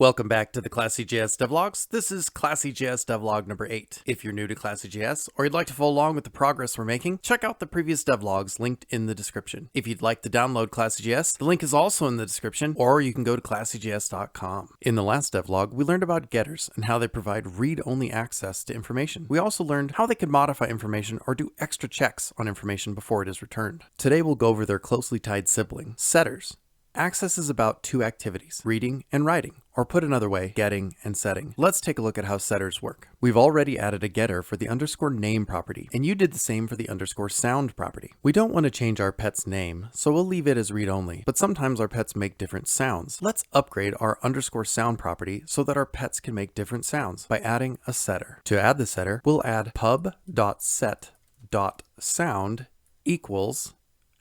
Welcome back to the ClassyJS Devlogs. This is ClassyJS Devlog number 8. If you're new to ClassyJS or you'd like to follow along with the progress we're making, check out the previous devlogs linked in the description. If you'd like to download ClassyJS, the link is also in the description, or you can go to classyjs.com. In the last devlog, we learned about getters and how they provide read-only access to information. We also learned how they can modify information or do extra checks on information before it is returned. Today we'll go over their closely tied sibling, setters. Access is about two activities, reading and writing, or put another way, getting and setting. Let's take a look at how setters work. We've already added a getter for the underscore name property, and you did the same for the underscore sound property. We don't want to change our pet's name, so we'll leave it as read-only, but sometimes our pets make different sounds. Let's upgrade our underscore sound property so that our pets can make different sounds by adding a setter. To add the setter, we'll add pub.set.sound equals,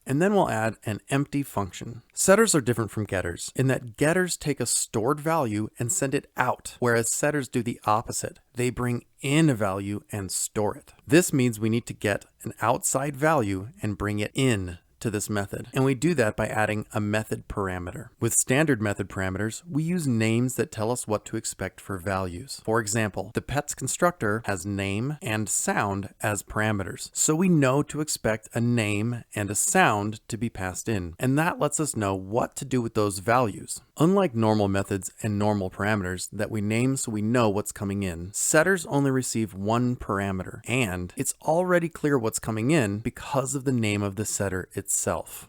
and then we'll add an empty function. Setters are different from getters in that getters take a stored value and send it out, whereas setters do the opposite. They bring in a value and store it. This means we need to get an outside value and bring it in to this method, and we do that by adding a method parameter. With standard method parameters, we use names that tell us what to expect for values. For example, the pets constructor has name and sound as parameters, so we know to expect a name and a sound to be passed in, and that lets us know what to do with those values. Unlike normal methods and normal parameters that we name so we know what's coming in, setters only receive one parameter, and it's already clear what's coming in because of the name of the setter itself.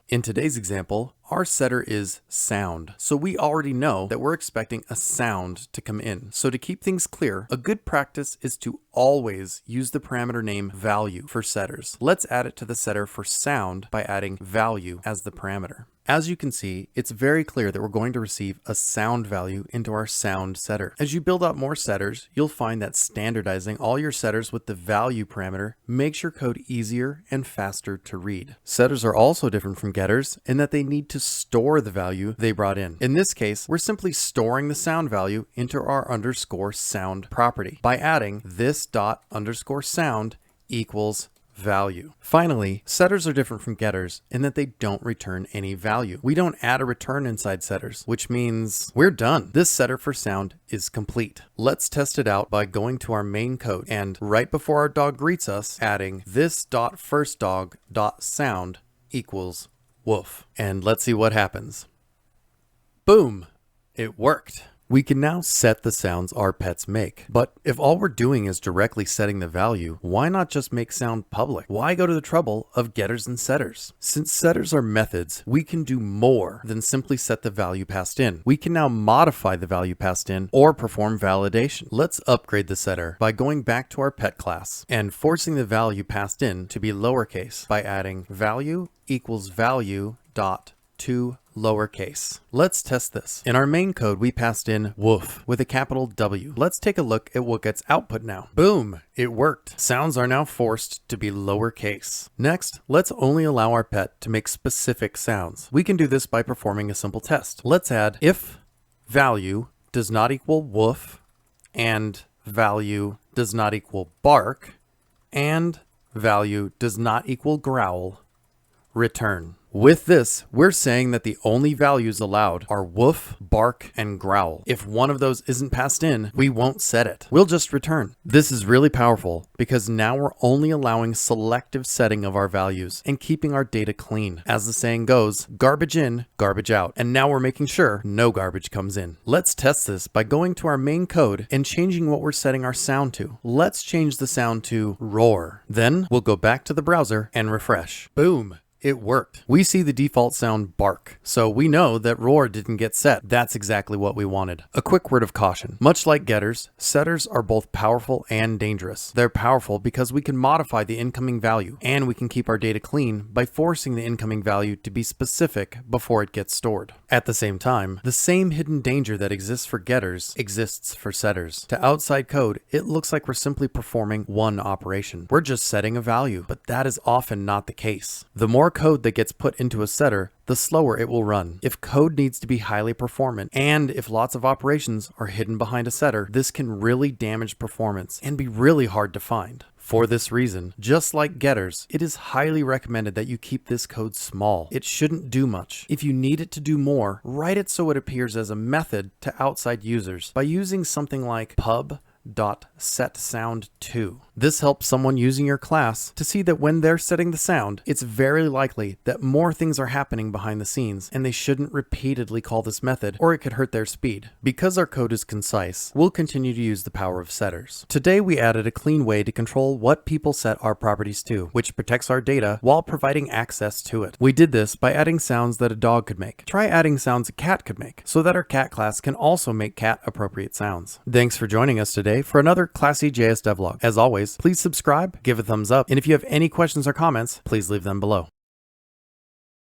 In today's example, our setter is sound, so we already know that we're expecting a sound to come in. So to keep things clear, a good practice is to always use the parameter name value for setters. Let's add it to the setter for sound by adding value as the parameter. As you can see, it's very clear that we're going to receive a sound value into our sound setter. As you build out more setters, you'll find that standardizing all your setters with the value parameter makes your code easier and faster to read. Setters are also different from getters in that they need to store the value they brought in. In this case, we're simply storing the sound value into our underscore sound property by adding this dot underscore sound equals value. Finally, setters are different from getters in that they don't return any value. We don't add a return inside setters, which means we're done. This setter for sound is complete. Let's test it out by going to our main code and right before our dog greets us, adding this dot first dog dot sound equals woof. And let's see what happens. Boom! It worked. We can now set the sounds our pets make, but if all we're doing is directly setting the value, why not just make sound public? Why go to the trouble of getters and setters? Since setters are methods, we can do more than simply set the value passed in. We can now modify the value passed in or perform validation. Let's upgrade the setter by going back to our pet class and forcing the value passed in to be lowercase by adding value equals value dot to lowercase. Let's test this. In our main code, we passed in woof with a capital W. Let's take a look at what gets output now. Boom! It worked. Sounds are now forced to be lowercase. Next, let's only allow our pet to make specific sounds. We can do this by performing a simple test. Let's add if value does not equal woof and value does not equal bark and value does not equal growl, return. With this, we're saying that the only values allowed are woof, bark, and growl. If one of those isn't passed in, we won't set it. We'll just return. This is really powerful because now we're only allowing selective setting of our values and keeping our data clean. As the saying goes, garbage in, garbage out. And now we're making sure no garbage comes in. Let's test this by going to our main code and changing what we're setting our sound to. Let's change the sound to roar. Then we'll go back to the browser and refresh. Boom! It worked. We see the default sound bark, so we know that roar didn't get set. That's exactly what we wanted. A quick word of caution. Much like getters, setters are both powerful and dangerous. They're powerful because we can modify the incoming value, and we can keep our data clean by forcing the incoming value to be specific before it gets stored. At the same time, the same hidden danger that exists for getters exists for setters. To outside code, it looks like we're simply performing one operation. We're just setting a value, but that is often not the case. The more code that gets put into a setter, the slower it will run. If code needs to be highly performant, and if lots of operations are hidden behind a setter, this can really damage performance and be really hard to find. For this reason, just like getters, it is highly recommended that you keep this code small. It shouldn't do much. If you need it to do more, write it so it appears as a method to outside users by using something like pub.setSound2. This helps someone using your class to see that when they're setting the sound, it's very likely that more things are happening behind the scenes, and they shouldn't repeatedly call this method or it could hurt their speed. Because our code is concise, we'll continue to use the power of setters. Today we added a clean way to control what people set our properties to, which protects our data while providing access to it. We did this by adding sounds that a dog could make. Try adding sounds a cat could make, so that our cat class can also make cat appropriate sounds. Thanks for joining us today for another ClassyJS devlog. As always, please subscribe, give a thumbs up, and if you have any questions or comments, please leave them below.